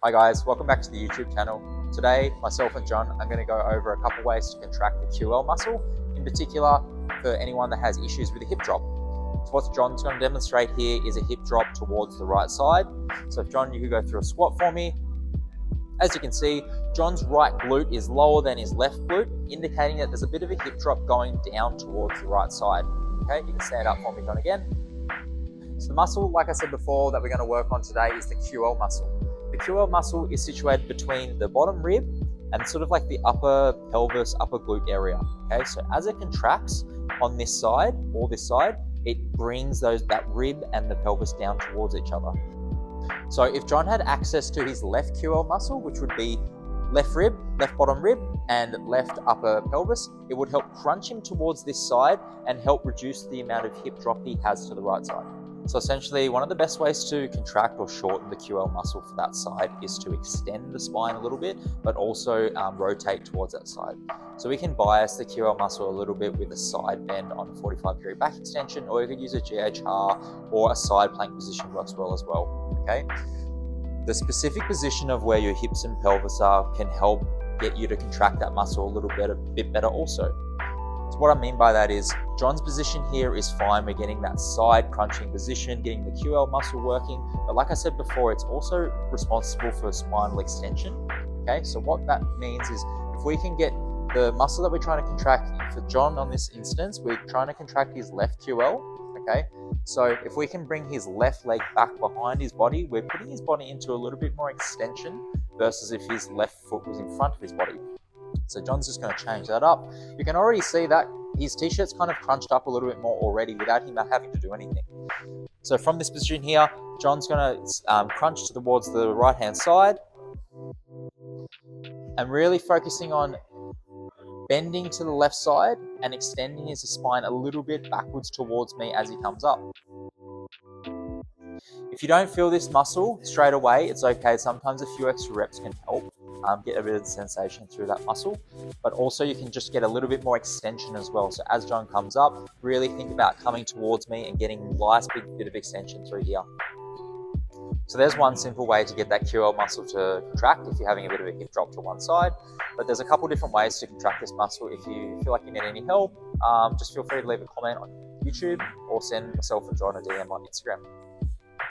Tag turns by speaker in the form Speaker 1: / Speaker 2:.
Speaker 1: Hi guys, welcome back to the YouTube channel. Today, myself and John are going to go over a couple ways to contract the QL muscle, in particular for anyone that has issues with a hip drop. So what John's going to demonstrate here is a hip drop towards the right side. So if John, you could go through a squat for me. As you can see, John's right glute is lower than his left glute, indicating that there's a bit of a hip drop going down towards the right side. Okay, you can stand up for me, John, again. So the muscle, like I said before, that we're going to work on today is the QL muscle. The QL muscle is situated between the bottom rib and sort of like the upper pelvis, upper glute area. Okay, so as it contracts on this side or this side, it brings that rib and the pelvis down towards each other. So if John had access to his left QL muscle, which would be left rib, left bottom rib, and left upper pelvis, it would help crunch him towards this side and help reduce the amount of hip drop he has to the right side. So essentially, one of the best ways to contract or shorten the QL muscle for that side is to extend the spine a little bit, but also rotate towards that side. So we can bias the QL muscle a little bit with a side bend on a 45-degree back extension, or you could use a GHR, or a side plank position works well as well, okay? The specific position of where your hips and pelvis are can help get you to contract that muscle a little bit better also. So what I mean by that is John's position here is fine. We're getting that side crunching position, getting the QL muscle working. But like I said before, it's also responsible for spinal extension. Okay, so what that means is if we can get the muscle that we're trying to contract, for John on this instance, we're trying to contract his left QL. Okay, so if we can bring his left leg back behind his body, we're putting his body into a little bit more extension versus if his left foot was in front of his body. So John's just going to change that up. You can already see that his t-shirt's kind of crunched up a little bit more already without him having to do anything. So from this position here, John's going to crunch towards the right-hand side and really focusing on bending to the left side and extending his spine a little bit backwards towards me as he comes up. If you don't feel this muscle straight away, it's okay. Sometimes a few extra reps can help get a bit of the sensation through that muscle, but also you can just get a little bit more extension as well. So as John comes up, really think about coming towards me and getting a nice bit of extension through here. So there's one simple way to get that QL muscle to contract if you're having a bit of a hip drop to one side, but there's a couple different ways to contract this muscle. If you feel like you need any help, just feel free to leave a comment on YouTube or send myself or John a DM on Instagram.